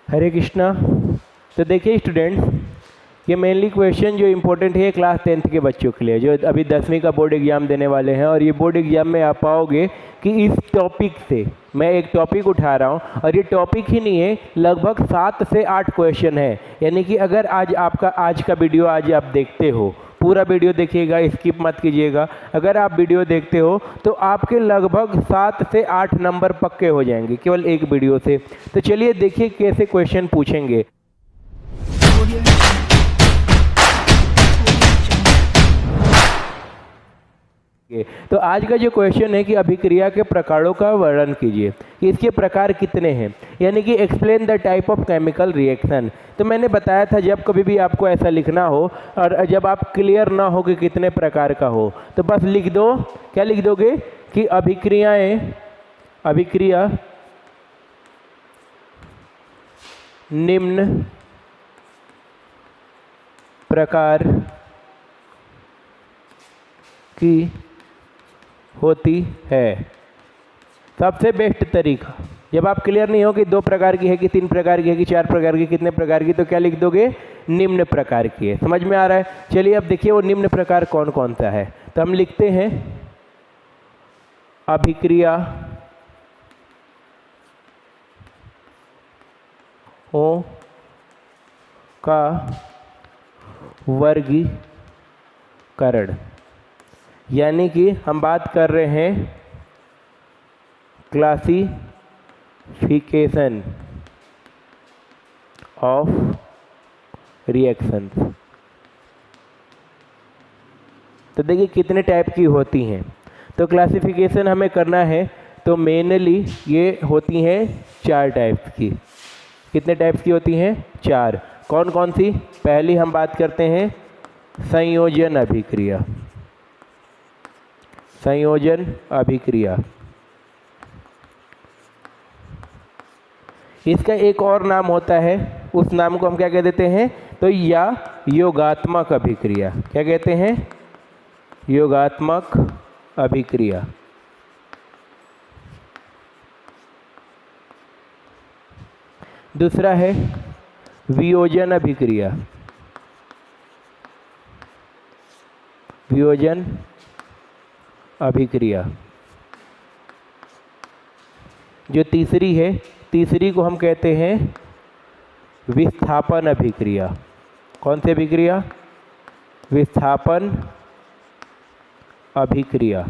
हरे कृष्णा। तो देखिए स्टूडेंट्स, ये मेनली क्वेश्चन जो इम्पोर्टेंट है क्लास 10th के बच्चों के लिए जो अभी 10वीं का बोर्ड एग्जाम देने वाले हैं। और ये बोर्ड एग्जाम में आप पाओगे कि इस टॉपिक से मैं एक टॉपिक उठा रहा हूँ और ये टॉपिक ही नहीं है, लगभग 7 से 8 क्वेश्चन है। यानी कि अगर आज का वीडियो आज आप देखते हो, पूरा वीडियो देखिएगा, स्किप मत कीजिएगा। अगर आप वीडियो देखते हो तो आपके लगभग 7 से 8 नंबर पक्के हो जाएंगे केवल एक वीडियो से। तो चलिए देखिए कैसे क्वेश्चन पूछेंगे। तो आज का जो क्वेश्चन है कि अभिक्रिया के प्रकारों का वर्णन कीजिए कि इसके प्रकार कितने हैं, यानी कि explain the type of chemical reaction. तो मैंने बताया था जब कभी भी आपको ऐसा लिखना हो और जब आप क्लियर ना हो कि कितने प्रकार का हो तो बस लिख दो, क्या लिख दोगे कि अभिक्रिया निम्न प्रकार की होती है। सबसे बेस्ट तरीका जब आप क्लियर नहीं हो कि 2 प्रकार की है कि 3 प्रकार की है कि 4 प्रकार की, कितने प्रकार की, तो क्या लिख दोगे, निम्न प्रकार की है। समझ में आ रहा है? चलिए अब देखिए वो निम्न प्रकार कौन कौन सा है। तो हम लिखते हैं अभिक्रिया का वर्गीकरण, यानी कि हम बात कर रहे हैं क्लासिफिकेशन ऑफ रिएक्शंस। तो देखिए कितने टाइप की होती हैं। तो क्लासिफिकेशन हमें करना है तो मेनली ये होती हैं 4 टाइप्स की। कितने टाइप्स की होती हैं? 4। कौन कौन सी? पहली हम बात करते हैं संयोजन अभिक्रिया। संयोजन अभिक्रिया, इसका एक और नाम होता है, उस नाम को हम क्या कह देते हैं, तो या योगात्मक अभिक्रिया। क्या कहते हैं? योगात्मक अभिक्रिया। दूसरा है वियोजन अभिक्रिया। वियोजन अभिक्रिया। जो तीसरी है, तीसरी को हम कहते हैं विस्थापन अभिक्रिया। कौन सी अभिक्रिया? विस्थापन अभिक्रिया।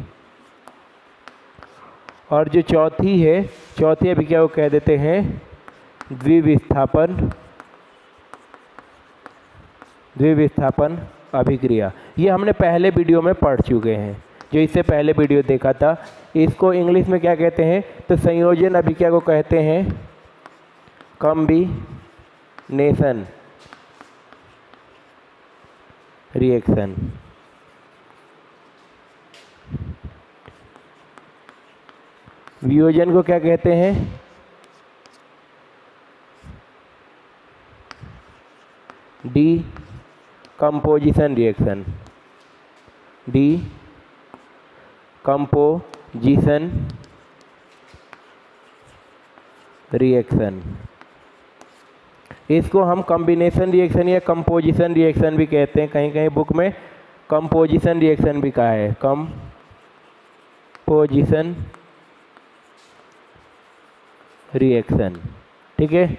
और जो चौथी है, चौथी अभिक्रिया को कह देते हैं द्विविस्थापन अभिक्रिया। ये हमने पहले वीडियो में पढ़ चुके हैं, जो इससे पहले वीडियो देखा था। इसको इंग्लिश में क्या कहते हैं? तो संयोजन अभिक्रिया को कहते हैं कॉम्बिनेशन रिएक्शन। वियोजन को क्या कहते हैं? Decomposition reaction. Decomposition reaction. इसको हम कॉम्बिनेशन रिएक्शन या कंपोजिशन रिएक्शन भी कहते हैं। कहीं कहीं बुक में कंपोजिशन रिएक्शन भी कहा है, कंपोजिशन रिएक्शन। ठीक है।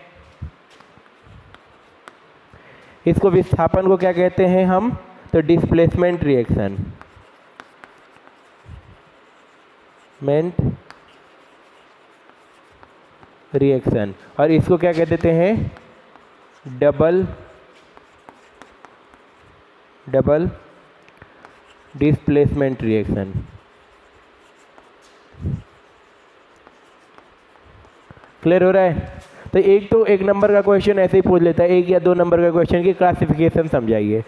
इसको विस्थापन को क्या कहते हैं हम? तो डिस्प्लेसमेंट रिएक्शन। रिएक्शन। और इसको क्या कह देते हैं? Double displacement reaction. क्लियर हो रहा है? तो एक नंबर का क्वेश्चन ऐसे ही पूछ लेता है, 1 या 2 नंबर का क्वेश्चन की क्लासिफिकेशन समझाइए।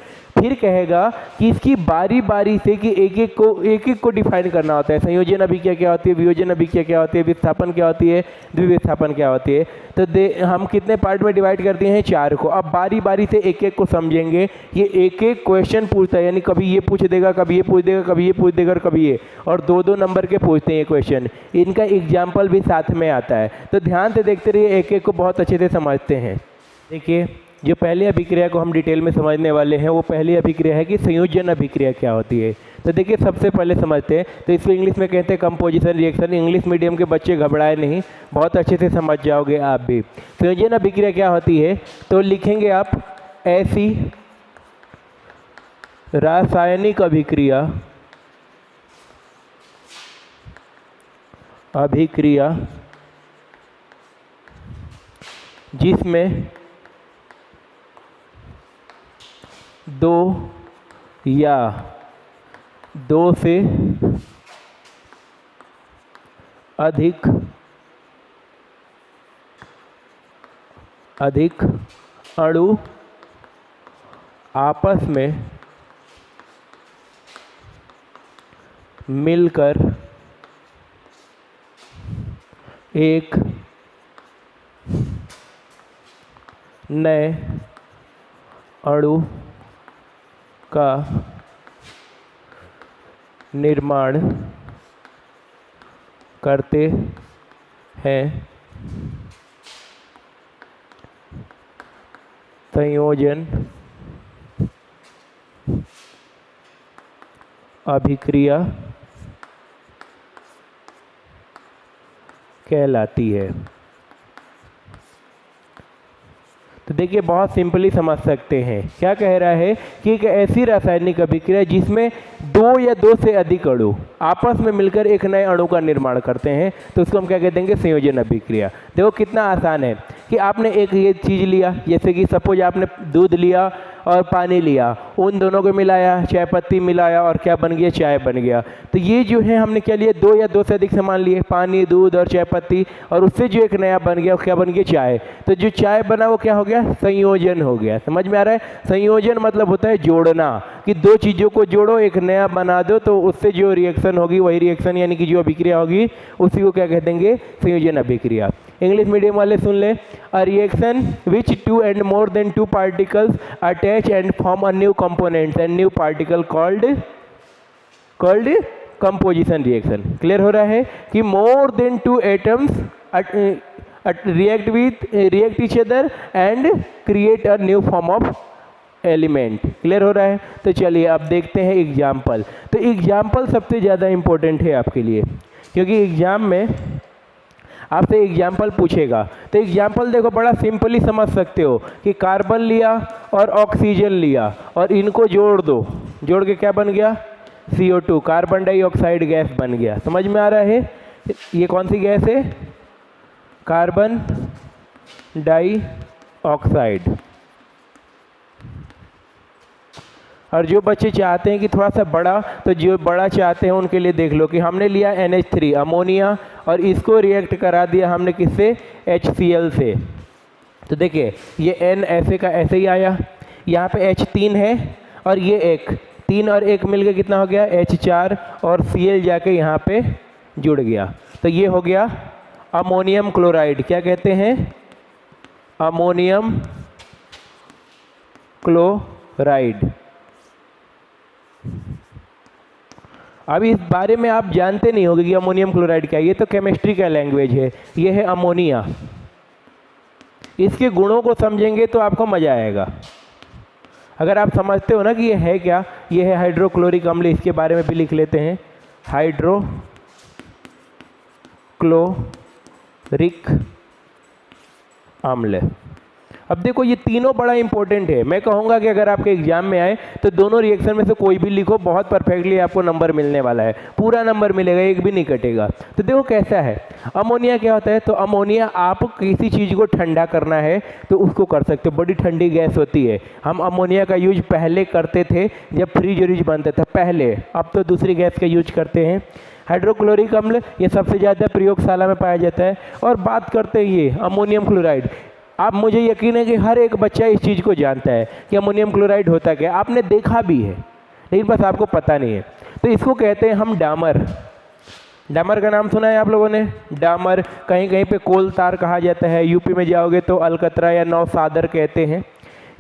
फिर कहेगा कि इसकी बारी बारी से कि एक एक को डिफाइन करना होता है। संयोजन अभिक्रिया क्या होती है, वियोजन अभिक्रिया क्या होती है, विस्थापन क्या होती है, द्विविस्थापन क्या होती है। तो हम कितने पार्ट में डिवाइड करते हैं, 4 को। अब बारी बारी से एक एक को समझेंगे। ये एक एक क्वेश्चन पूछता है, यानी कभी ये पूछ देगा, कभी ये पूछ देगा, कभी ये पूछ देगा और कभी ये, और 2-2 नंबर के पूछते हैं ये क्वेश्चन। इनका एग्जाम्पल भी साथ में आता है। तो ध्यान से देखते रहिए, एक एक को बहुत अच्छे से समझते हैं। देखिए, जो पहली अभिक्रिया को हम डिटेल में समझने वाले हैं, वो पहली अभिक्रिया है कि संयोजन अभिक्रिया क्या होती है। तो देखिए, सबसे पहले समझते हैं। तो इसको इंग्लिश में कहते हैं कंपोजिशन रिएक्शन। इंग्लिश मीडियम के बच्चे घबराए नहीं, बहुत अच्छे से समझ जाओगे आप भी। संयोजन अभिक्रिया क्या होती है, तो लिखेंगे आप, ऐसी रासायनिक अभिक्रिया जिसमें 2 या 2 से अधिक अणु आपस में मिलकर एक नए अणु का निर्माण करते हैं। संयोजन अभिक्रिया कहलाती है। तो देखिए, बहुत सिंपली समझ सकते हैं। क्या कह रहा है कि एक ऐसी रासायनिक अभिक्रिया जिसमें 2 या 2 से अधिक अणु आपस में मिलकर एक नए अणु का निर्माण करते हैं, तो उसको हम क्या कह देंगे, संयोजन अभिक्रिया। देखो कितना आसान है कि आपने एक ये चीज़ लिया, जैसे कि सपोज आपने दूध लिया और पानी लिया, उन दोनों को मिलाया, चाय पत्ती मिलाया और क्या बन गया, चाय बन गया। तो ये जो है हमने क्या लिया, 2 या 2 से अधिक सामान लिए, पानी, दूध और चाय पत्ती, और उससे जो एक नया बन गया, क्या बन गया, चाय। तो जो चाय बना वो क्या हो गया, संयोजन हो गया। समझ में आ रहा है। संयोजन मतलब होता है जोड़ना, कि 2 चीज़ों को जोड़ो, एक नया बना दो, तो उससे जो रिएक्शन होगी वही रिएक्शन, यानी कि जो अभिक्रिया होगी उसी को क्या कह देंगे, संयोजन अभिक्रिया। इंग्लिश मीडियम वाले सुन ले, a reaction which 2 and more than 2 particles attach and form a new component and new particle called composition reaction। Clear हो रहा है कि more than 2 atoms react each other and create a new form of element. Clear हो रहा है। तो चलिए अब देखते हैं एग्जाम्पल। तो एग्जाम्पल सबसे ज़्यादा इम्पोर्टेंट है आपके लिए, क्योंकि एग्जाम में आपसे एग्जाम्पल पूछेगा। तो एग्जाम्पल देखो, बड़ा सिंपली समझ सकते हो कि कार्बन लिया और ऑक्सीजन लिया और इनको जोड़ दो, जोड़ के क्या बन गया, CO2, कार्बन डाइऑक्साइड गैस बन गया। समझ में आ रहा है। ये कौन सी गैस है, कार्बन डाइऑक्साइड। और जो बच्चे चाहते हैं कि थोड़ा सा बड़ा, तो जो बड़ा चाहते हैं उनके लिए देख लो कि हमने लिया NH3 अमोनिया और इसको रिएक्ट करा दिया हमने किससे, HCl से। तो देखिए, ये N ऐसे का ऐसे ही आया, यहाँ पे H3 है और ये 1, 3 और 1 मिलकर कितना हो गया, H4, और Cl जाके यहाँ पे जुड़ गया। तो ये हो गया अमोनियम क्लोराइड। क्या कहते हैं, अमोनियम क्लोराइड। अब इस बारे में आप जानते नहीं होंगे कि अमोनियम क्लोराइड क्या है, ये तो केमिस्ट्री का लैंग्वेज है। ये है अमोनिया। इसके गुणों को समझेंगे तो आपको मजा आएगा। अगर आप समझते हो ना कि ये है क्या, ये है हाइड्रोक्लोरिक अम्ल। इसके बारे में भी लिख लेते हैं, हाइड्रोक्लोरिक अम्ल। अब देखो, ये तीनों बड़ा इंपॉर्टेंट है। मैं कहूँगा कि अगर आपके एग्जाम में आए तो दोनों रिएक्शन में से कोई भी लिखो, बहुत परफेक्टली आपको नंबर मिलने वाला है, पूरा नंबर मिलेगा, एक भी नहीं कटेगा। तो देखो कैसा है। अमोनिया क्या होता है, तो अमोनिया आप किसी चीज़ को ठंडा करना है तो उसको कर सकते हो, बड़ी ठंडी गैस होती है। हम अमोनिया का यूज पहले करते थे जब फ्रिज व्रिज बनते थे पहले, अब तो दूसरी गैस का यूज करते हैं। हाइड्रोक्लोरिक अम्ल ये सबसे ज़्यादा प्रयोगशाला में पाया जाता है। और बात करते हैं ये अमोनियम क्लोराइड, आप मुझे यकीन है कि हर एक बच्चा इस चीज़ को जानता है कि अमोनियम क्लोराइड होता क्या है, आपने देखा भी है लेकिन बस आपको पता नहीं है। तो इसको कहते हैं हम डामर। डामर का नाम सुना है आप लोगों ने? डामर कहीं कहीं पे कोल तार कहा जाता है, यूपी में जाओगे तो अलकतरा या नौसादर कहते हैं।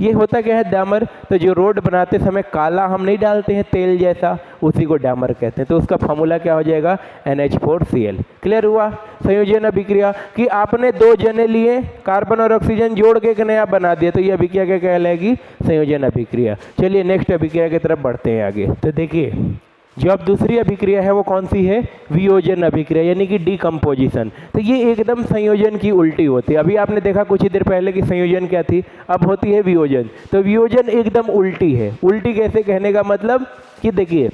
ये होता क्या है डामर? तो जो रोड बनाते समय काला हम नहीं डालते हैं तेल जैसा, उसी को डामर कहते हैं। तो उसका फार्मूला क्या हो जाएगा? NH4Cl। क्लियर हुआ? संयोजन अभिक्रिया कि आपने 2 जने लिए, कार्बन और ऑक्सीजन जोड़ के एक नया बना दिया, तो ये अभिक्रिया क्या कहलाएगी? संयोजन अभिक्रिया। चलिए नेक्स्ट अभिक्रिया की तरफ बढ़ते हैं आगे। तो देखिए जो अब दूसरी अभिक्रिया है वो कौन सी है? वियोजन अभिक्रिया, यानी कि डिकम्पोजिशन। तो ये एकदम संयोजन की उल्टी होती है। अभी आपने देखा कुछ ही देर पहले कि संयोजन क्या थी, अब होती है वियोजन। तो वियोजन एकदम उल्टी है। उल्टी कैसे? कहने का मतलब कि देखिए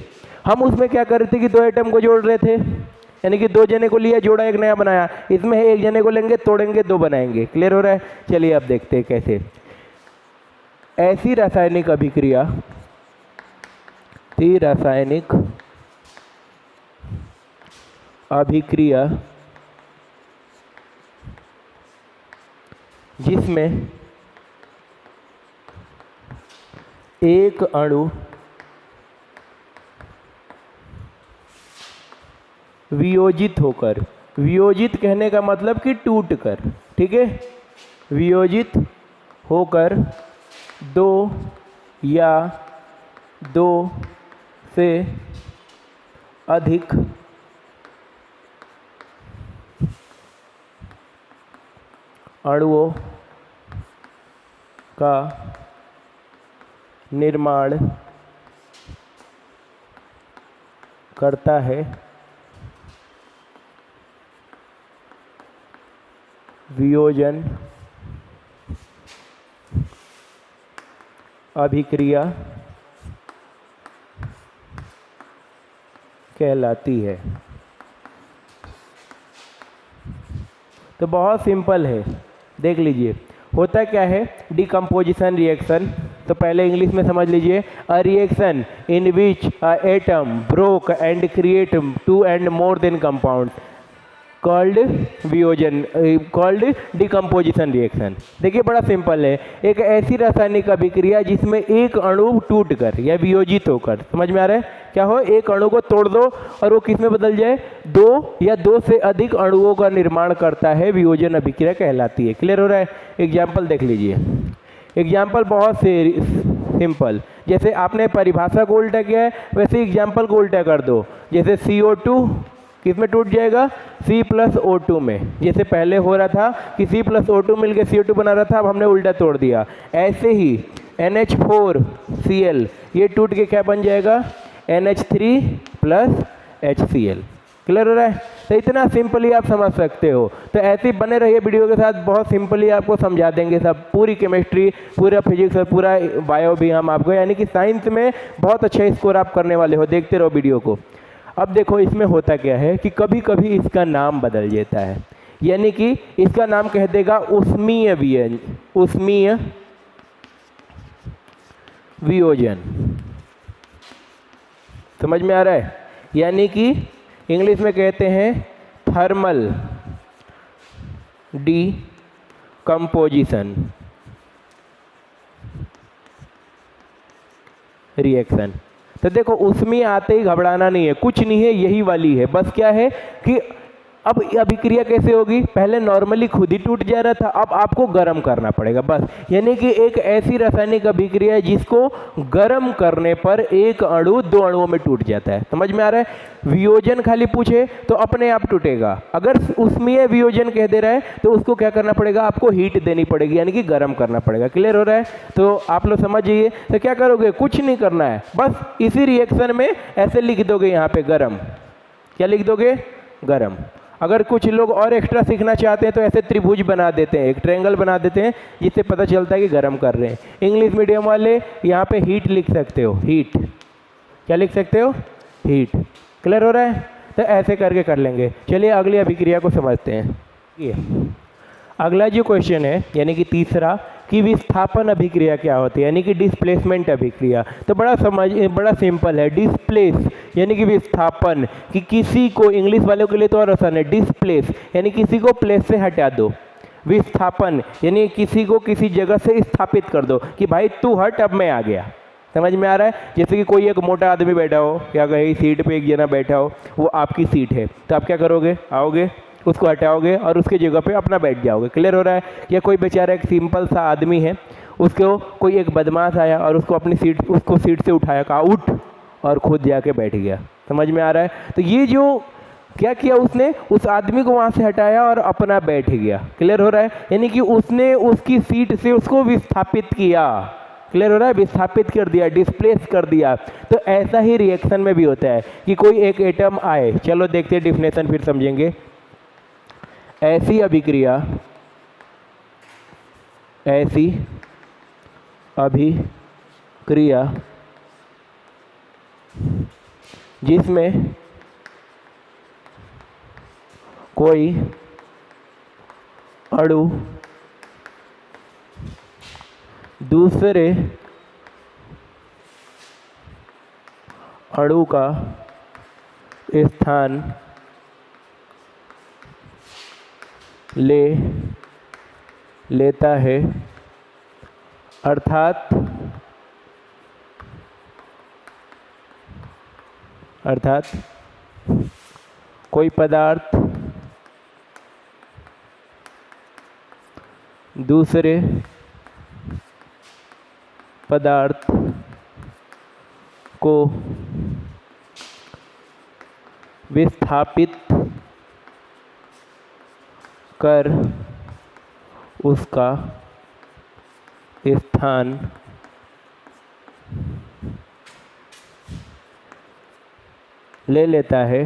हम उसमें क्या कर रहे थे कि 2 एटम को जोड़ रहे थे, यानी कि 2 जने को लिया, जोड़ा, एक नया बनाया। इसमें 1 जने को लेंगे, तोड़ेंगे, 2 बनाएंगे। क्लियर हो रहा है? चलिए अब देखते हैं कैसे। ऐसी रासायनिक अभिक्रिया थी, रासायनिक अभिक्रिया जिसमें एक अणु वियोजित होकर, वियोजित कहने का मतलब कि टूट कर, ठीक है, वियोजित होकर 2 या 2 से अधिक अणुओं का निर्माण करता है। वियोजन अभिक्रिया कहलाती है। तो बहुत सिंपल है, देख लीजिए होता क्या है डिकम्पोजिशन रिएक्शन। तो पहले इंग्लिश में समझ लीजिए, a reaction in which a atom broke and create 2 and more then compound called वियोजन, कॉल्ड डिकम्पोजिशन रिएक्शन। देखिए बड़ा सिंपल है, एक ऐसी रासायनिक अभिक्रिया जिसमें एक अणु टूट कर या वियोजित होकर, समझ में आ रहा है क्या हो, एक अणु को तोड़ दो और वो किस में बदल जाए? 2 या 2 से अधिक अणुओं का निर्माण करता है, वियोजन अभिक्रिया कहलाती है। क्लियर हो रहा है? एग्जाम्पल देख लीजिए। एग्जाम्पल बहुत से सिंपल, जैसे आपने परिभाषा को उल्टा किया है वैसे एग्जाम्पल को उल्टा कर दो। जैसे CO2 किस में टूट जाएगा? C+O2 में। जैसे पहले हो रहा था कि C+O2 मिलकर CO2 बना रहा था, अब हमने उल्टा तोड़ दिया। ऐसे ही NH4Cl ये टूट के क्या बन जाएगा? NH3+HCl। क्लियर हो रहा है? तो इतना सिंपली आप समझ सकते हो। तो ऐसे ही बने रहिए वीडियो के साथ, बहुत सिंपली आपको समझा देंगे सब, पूरी केमिस्ट्री, पूरा फिजिक्स और पूरा बायो भी हम आपको, यानी कि साइंस में बहुत अच्छा स्कोर आप करने वाले हो। देखते रहो वीडियो को। अब देखो इसमें होता क्या है कि कभी कभी इसका नाम बदल जाता है, यानी कि इसका नाम कह देगा उष्मीय वियोजन, उष्मीय वियोजन। समझ में आ रहा है? यानी कि इंग्लिश में कहते हैं थर्मल डिकम्पोजिशन रिएक्शन। तो देखो उसमें आते ही घबराना नहीं है, कुछ नहीं है, यही वाली है। बस क्या है कि अब अभिक्रिया कैसे होगी? पहले नॉर्मली खुद ही टूट जा रहा था, अब आपको गर्म करना पड़ेगा बस। यानी कि एक ऐसी रासायनिक अभिक्रिया है जिसको गर्म करने पर एक अणु 2 अणुओं में टूट जाता है। समझ में आ रहा है? वियोजन खाली पूछे तो अपने आप टूटेगा, अगर उसमें वियोजन कह दे रहा है तो उसको क्या करना पड़ेगा? आपको हीट देनी पड़ेगी, यानी कि गर्म करना पड़ेगा। क्लियर हो रहा है? तो आप लोग समझिए। तो क्या करोगे? कुछ नहीं करना है, बस इसी रिएक्शन में ऐसे लिख दोगे यहाँ पे गर्म। क्या लिख दोगे? गर्म। अगर कुछ लोग और एक्स्ट्रा सीखना चाहते हैं तो ऐसे त्रिभुज बना देते हैं, एक ट्रायंगल बना देते हैं, जिससे पता चलता है कि गर्म कर रहे हैं। इंग्लिश मीडियम वाले यहाँ पे हीट लिख सकते हो, हीट। क्या लिख सकते हो? हीट। क्लियर हो रहा है? तो ऐसे करके कर लेंगे। चलिए अगली अभिक्रिया को समझते हैं। ये अगला जो क्वेश्चन है, यानी कि तीसरा, कि विस्थापन अभिक्रिया क्या होती है, यानी कि डिस्प्लेसमेंट अभिक्रिया। तो बड़ा सिंपल है। डिस्प्लेस यानी कि विस्थापन, कि किसी को, इंग्लिश वालों के लिए तो और आसान है, डिस्प्लेस यानी किसी को प्लेस से हटा दो। विस्थापन यानी किसी को किसी जगह से स्थापित कर दो कि भाई तू हट, अब मैं आ गया। समझ में आ रहा है? जैसे कि कोई एक मोटा आदमी बैठा हो या कहीं सीट पे एक जना बैठा हो, वो आपकी सीट है, तो आप क्या करोगे? आओगे, उसको हटाओगे और उसके जगह पे अपना बैठ जाओगे। क्लियर हो रहा है? या कोई बेचारा एक सिंपल सा आदमी है, उसको कोई एक बदमाश आया और उसको सीट से उठाया, कहा उठ, और खुद जाके बैठ गया। समझ में आ रहा है? तो ये जो क्या किया उसने, उस आदमी को वहाँ से हटाया और अपना बैठ गया। क्लियर हो रहा है? यानी कि उसने उसकी सीट से उसको विस्थापित किया। क्लियर हो रहा है? विस्थापित कर दिया, डिस्प्लेस कर दिया। तो ऐसा ही रिएक्शन में भी होता है कि कोई एक एटम आए। चलो देखते हैं डिफिनेशन, फिर समझेंगे। ऐसी अभिक्रिया जिसमें कोई अणु दूसरे अणु का स्थान लेता है, अर्थात कोई पदार्थ दूसरे पदार्थ को विस्थापित कर उसका स्थान ले लेता है।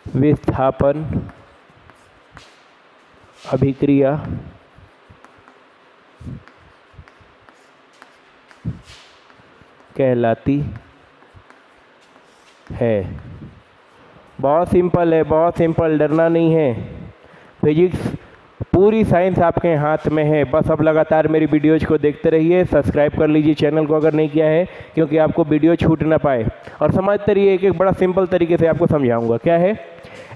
विस्थापन अभिक्रिया कहलाती है। बहुत सिंपल है, बहुत सिंपल, डरना नहीं है। फिजिक्स पूरी साइंस आपके हाथ में है। बस अब लगातार मेरी वीडियोज को देखते रहिए, सब्सक्राइब कर लीजिए चैनल को अगर नहीं किया है, क्योंकि आपको वीडियो छूट ना पाए। और समझते रहिए, एक एक बड़ा सिंपल तरीके से आपको समझाऊंगा। क्या है?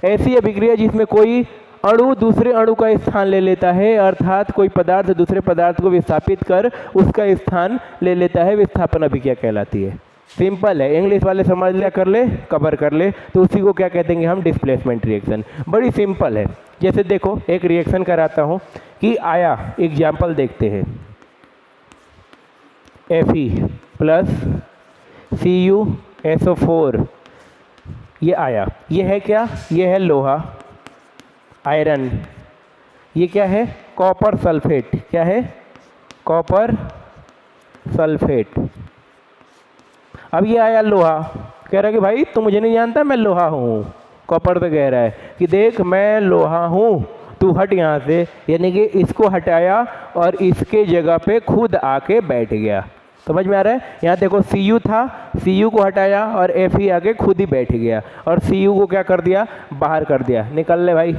ऐसी अभिक्रिया जिसमें कोई अणु दूसरे अणु का स्थान ले लेता है, अर्थात कोई पदार्थ दूसरे पदार्थ को विस्थापित कर उसका स्थान ले लेता है, विस्थापन अभिक्रिया कहलाती है। सिंपल है, इंग्लिश वाले समझ लिया, कर ले, कवर कर ले, तो उसी को क्या कहते हैं हम? Displacement reaction. बड़ी सिंपल है। जैसे देखो, एक रिएक्शन कराता हूँ कि आया, एग्जाम्पल देखते हैं। Fe प्लस CuSO4 ये आया, ये है क्या? ये है लोहा, आयरन। ये क्या है? Copper sulphate. क्या है? Copper sulphate. अब ये आया लोहा, कह रहा है कि भाई तू मुझे नहीं जानता, मैं लोहा हूँ। कॉपर तो कह रहा है कि देख मैं लोहा हूँ, तू हट यहाँ से। यानी कि इसको हटाया और इसके जगह पे खुद आके बैठ गया। समझ में आ रहा है? यहाँ देखो Cu था, Cu को हटाया और Fe आके खुद ही बैठ गया, और Cu को क्या कर दिया? बाहर कर दिया, निकल ले भाई।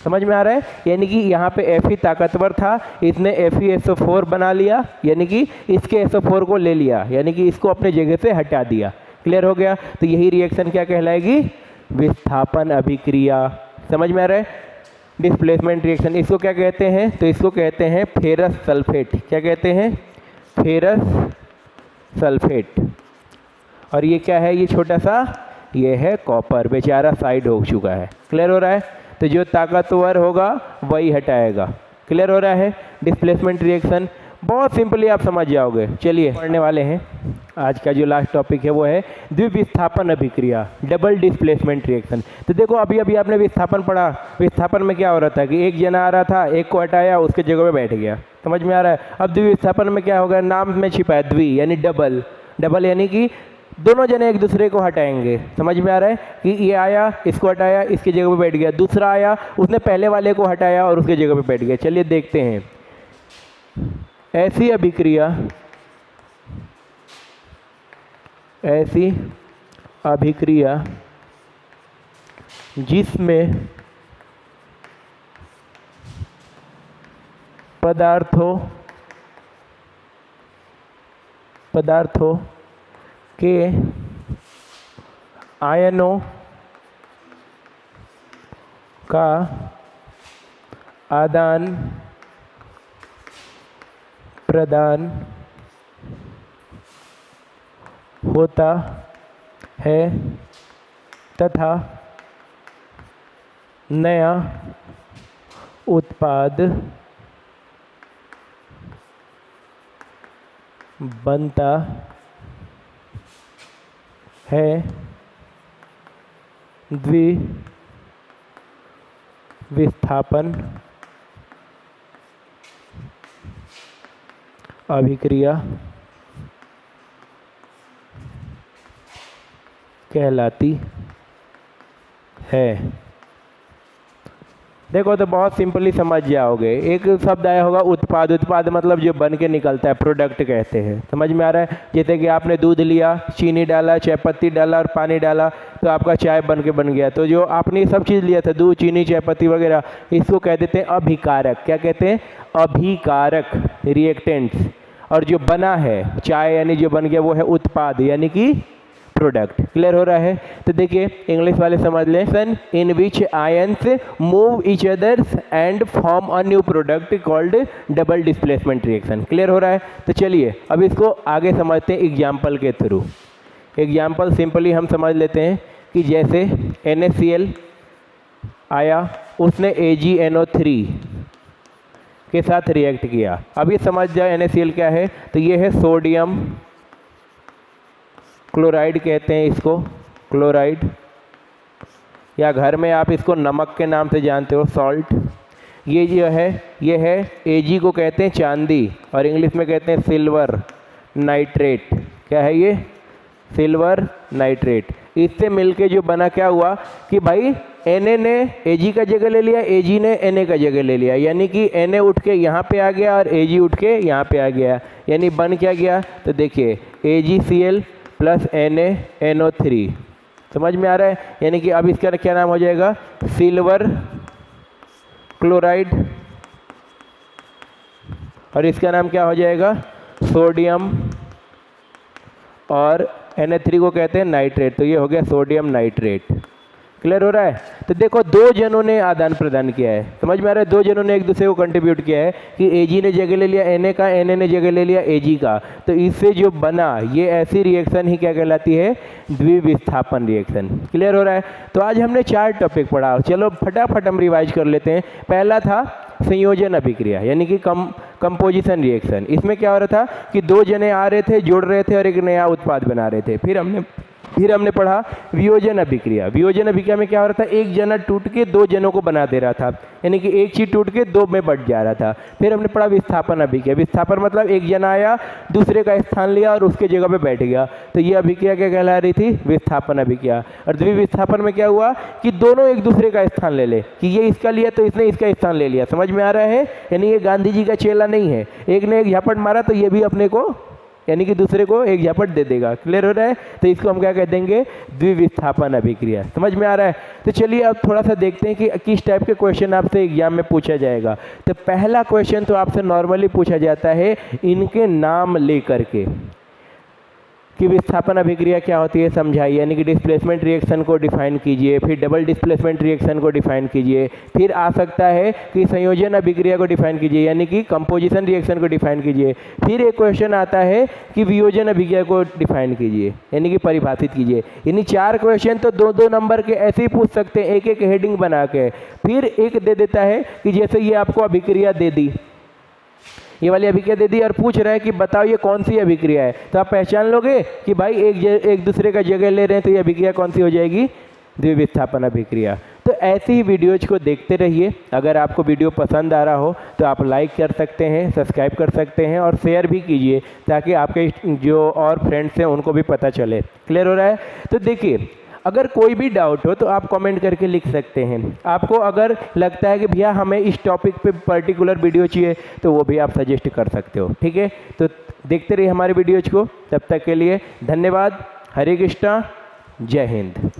समझ में आ रहा है? यानी कि यहाँ पे Fe ताकतवर था, इसने FeSO4 बना लिया, यानी कि इसके SO4 को ले लिया, यानी कि इसको अपने जगह से हटा दिया। क्लियर हो गया? तो यही रिएक्शन क्या कहलाएगी? विस्थापन अभिक्रिया। समझ में आ रहा है? डिस्प्लेसमेंट रिएक्शन इसको क्या कहते हैं? तो इसको कहते हैं फेरस सल्फेट। क्या कहते हैं? Ferrous sulphate. और ये क्या है? ये छोटा सा, ये है कॉपर, बेचारा साइड हो चुका है। क्लियर हो रहा है? तो जो ताकतवर होगा वही हटाएगा। क्लियर हो रहा है? डिस्प्लेसमेंट रिएक्शन बहुत सिंपली आप समझ जाओगे। चलिए पढ़ने वाले हैं। आज का जो लास्ट टॉपिक है वो है द्विविस्थापन अभिक्रिया, डबल डिस्प्लेसमेंट रिएक्शन। तो देखो अभी अभी आपने विस्थापन पढ़ा। विस्थापन में क्या हो रहा था कि एक जना आ रहा था, एक को हटाया, उसके जगह पे बैठ गया। समझ में आ रहा है? अब द्विविस्थापन में क्या होगा? नाम में छिपा है द्वि, यानी डबल। डबल यानी कि दोनों जने एक दूसरे को हटाएंगे। समझ में आ रहा है कि ये आया, इसको हटाया, इसकी जगह पे बैठ गया। दूसरा आया, उसने पहले वाले को हटाया और उसके जगह पे बैठ गया। चलिए देखते हैं। ऐसी अभिक्रिया जिसमें पदार्थों के आयनों का आदान प्रदान होता है तथा नया उत्पाद बनता है। द्विविस्थापन अभिक्रिया कहलाती है। देखो तो बहुत सिंपली समझ जाओगे। एक शब्द आया होगा उत्पाद। उत्पाद मतलब जो बन के निकलता है, प्रोडक्ट कहते हैं। समझ में आ रहा है? जैसे कि आपने दूध लिया, चीनी डाला, चाय पत्ती डाला और पानी डाला तो आपका चाय बन के बन गया। तो जो आपने ये सब चीज़ लिया था, दूध, चीनी, चाय पत्ती वगैरह, इसको कह देते हैं अभिकारक। क्या कहते हैं? अभिकारक, रिएक्टेंट्स। और जो बना है चाय यानी जो बन गया वो है उत्पाद यानी कि प्रोडक्ट। क्लियर हो रहा है? तो देखिए इंग्लिश वाले समझ लें। सन in which ions move each others and form a new product called double displacement reaction. Clear हो रहा है? तो चलिए अब इसको आगे समझते हैं एग्जाम्पल के थ्रू। एग्जाम्पल सिंपली हम समझ लेते हैं कि जैसे NaCl आया, उसने AgNO3 के साथ रिएक्ट किया। अब ये समझ जाए NaCl क्या है। तो ये है सोडियम क्लोराइड कहते हैं इसको, क्लोराइड, या घर में आप इसको नमक के नाम से जानते हो, सॉल्ट। ये जो है ये है Ag को कहते हैं चांदी और इंग्लिश में कहते हैं सिल्वर नाइट्रेट। क्या है ये? Silver nitrate. इससे मिलके जो बना क्या हुआ कि भाई Na ने Ag का जगह ले लिया, Ag ने Na का जगह ले लिया, यानी कि Na उठ के यहाँ पे आ गया और Ag उठ के यहाँ पे आ गया। यानी बन क्या गया? तो देखिए AgCl प्लस NaNO3। समझ में आ रहा है? यानी कि अब इसका क्या नाम हो जाएगा? Silver chloride. और इसका नाम क्या हो जाएगा? सोडियम। और Na3 को कहते हैं नाइट्रेट। तो ये हो गया सोडियम नाइट्रेट। क्लियर हो रहा है? तो देखो दो जनों ने आदान प्रदान किया है। समझ में आ रहा है? दो जनों ने एक दूसरे को कंट्रीब्यूट किया है कि Ag ने जगह ले लिया Na का, Na ने जगह ले लिया Ag का। तो इससे जो बना ये ऐसी रिएक्शन ही क्या कहलाती है? द्विविस्थापन रिएक्शन। क्लियर हो रहा है? तो आज हमने 4 टॉपिक पढ़ा। चलो फटाफट हम रिवाइज कर लेते हैं। पहला था संयोजन अभिक्रिया यानी कि कंपोजिशन रिएक्शन। इसमें क्या हो रहा था कि दो जने आ रहे थे, जुड़ रहे थे और एक नया उत्पाद बना रहे थे। फिर हमने पढ़ा वियोजन अभिक्रिया। वियोजन अभिक्रिया में क्या हो रहा था? एक जना टूट के दो जनों को बना दे रहा था, यानी कि एक चीज टूट के दो में बट जा रहा था। फिर हमने पढ़ा विस्थापन अभिक्रिया। विस्थापन मतलब एक जना आया, दूसरे का स्थान लिया और उसके जगह पे बैठ गया। तो ये अभिक्रिया क्या कहला रही थी? विस्थापन अभिक्रिया। और द्विविस्थापन में क्या हुआ कि दोनों एक दूसरे का स्थान ले ले, कि ये इसका लिया तो इसने इसका स्थान ले लिया। समझ में आ रहा है? यानी ये गांधी जी का चेला नहीं है, एक ने एक झापट मारा तो ये भी अपने को यानी कि दूसरे को एक झापट दे देगा। क्लियर हो रहा है? तो इसको हम क्या कह देंगे? द्विविस्थापन अभिक्रिया। समझ में आ रहा है? तो चलिए अब थोड़ा सा देखते हैं कि किस टाइप के क्वेश्चन आपसे एग्जाम में पूछा जाएगा। तो पहला क्वेश्चन तो आपसे नॉर्मली पूछा जाता है इनके नाम लेकर के कि विस्थापन अभिक्रिया क्या होती है समझाइए, यानी कि डिस्प्लेसमेंट रिएक्शन को डिफाइन कीजिए, फिर डबल डिस्प्लेसमेंट रिएक्शन को डिफाइन कीजिए, फिर आ सकता है कि संयोजन अभिक्रिया को डिफाइन कीजिए यानी कि कंपोजिशन रिएक्शन को डिफाइन कीजिए। फिर एक क्वेश्चन आता है कि वियोजन अभिक्रिया को डिफाइन कीजिए यानी कि परिभाषित कीजिए। यानी 4 क्वेश्चन तो 2-2 नंबर के ऐसे ही पूछ सकते हैं, एक एक हेडिंग बना के। फिर एक दे देता है कि जैसे ये आपको अभिक्रिया दे दी, ये वाली अभिक्रिया दे दी और पूछ रहा है कि बताओ ये कौन सी अभिक्रिया है। तो आप पहचान लोगे कि भाई एक दूसरे का जगह ले रहे हैं, तो ये अभिक्रिया कौन सी हो जाएगी? द्विविस्थापन अभिक्रिया। तो ऐसी ही वीडियोज को देखते रहिए। अगर आपको वीडियो पसंद आ रहा हो तो आप लाइक कर सकते हैं, सब्सक्राइब कर सकते हैं और शेयर भी कीजिए ताकि आपके जो और फ्रेंड्स हैं उनको भी पता चले। क्लियर हो रहा है? तो देखिए अगर कोई भी डाउट हो तो आप कमेंट करके लिख सकते हैं। आपको अगर लगता है कि भैया हमें इस टॉपिक पे पर्टिकुलर वीडियो चाहिए तो वो भी आप सजेस्ट कर सकते हो। ठीक है? तो देखते रहिए हमारे वीडियोज को। तब तक के लिए धन्यवाद। हरे कृष्णा, जय हिंद।